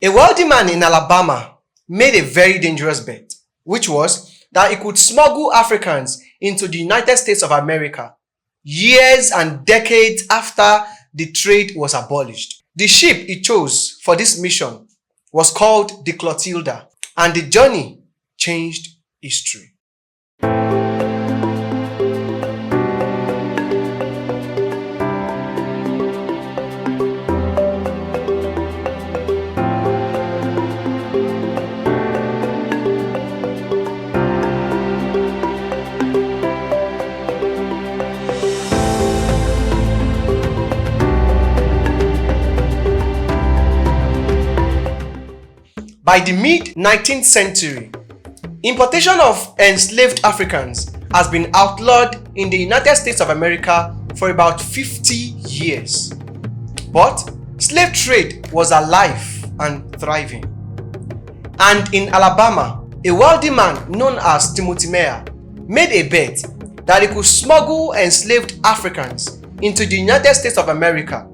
A wealthy man in Alabama made a very dangerous bet, which was that he could smuggle Africans into the United States of America years and decades after the trade was abolished. The ship he chose for this mission was called the Clotilda, and the journey changed history. By the mid-19th century, importation of enslaved Africans has been outlawed in the United States of America for about 50 years. But slave trade was alive and thriving. And in Alabama, a wealthy man known as Timothy Meyer made a bet that he could smuggle enslaved Africans into the United States of America,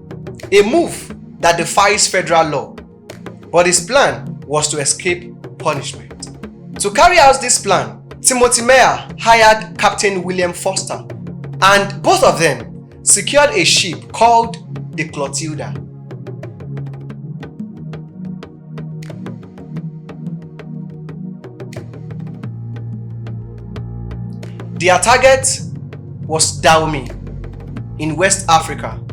a move that defies federal law. But his plan was to escape punishment. To carry out this plan, Timothy Meyer hired Captain William Foster, and both of them secured a ship called the Clotilda. Their target was Dahomey in West Africa,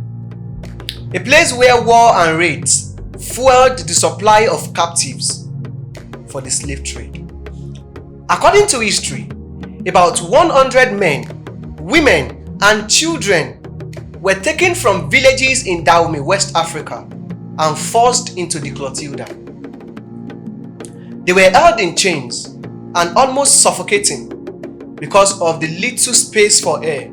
a place where war and raids fueled the supply of captives for the slave trade. According to history, about 100 men, women, and children were taken from villages in Dahomey, West Africa, and forced into the Clotilda. They were held in chains and almost suffocating because of the little space for air.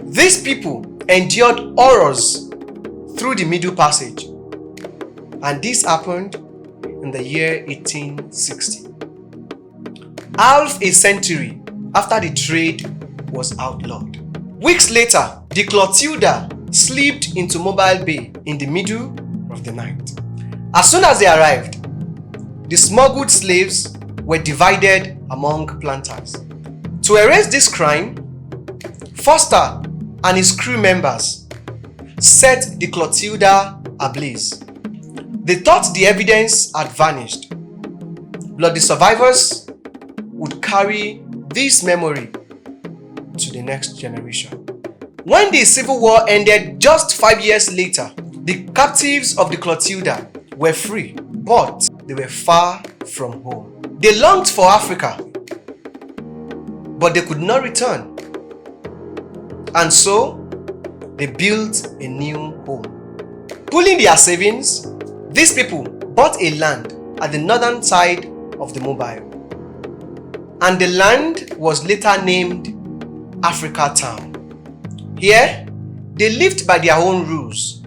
These people endured horrors through the Middle Passage, and this happened in the year 1860. Half a century after the trade was outlawed. Weeks later, the Clotilda slipped into Mobile Bay in the middle of the night. As soon as they arrived, the smuggled slaves were divided among planters. To erase this crime, Foster and his crew members set the Clotilda ablaze. They thought the evidence had vanished, but the survivors would carry this memory to the next generation. When the Civil War ended just 5 years later, the captives of the Clotilda were free, but they were far from home. They longed for Africa, but they could not return. And so, they built a new home. Pooling their savings, these people bought a land at the northern side of the Mobile, and the land was later named Africatown. Here, they lived by their own rules,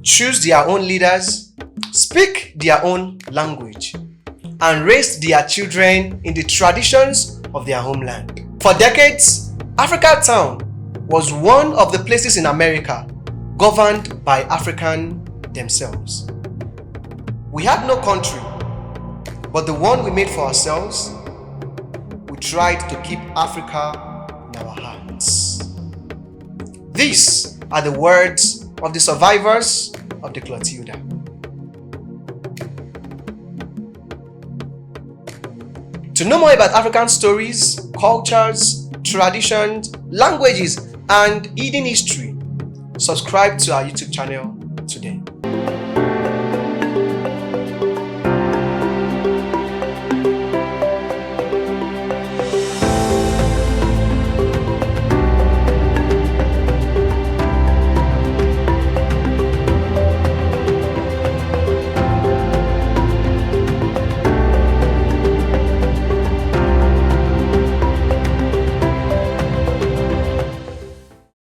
chose their own leaders, speak their own language, and raised their children in the traditions of their homeland. For decades, Africatown was one of the places in America governed by Africans themselves. We had no country, but the one we made for ourselves. We tried to keep Africa in our hearts. These are the words of the survivors of the Clotilda. To know more about African stories, cultures, traditions, languages, and hidden history, subscribe to our YouTube channel today.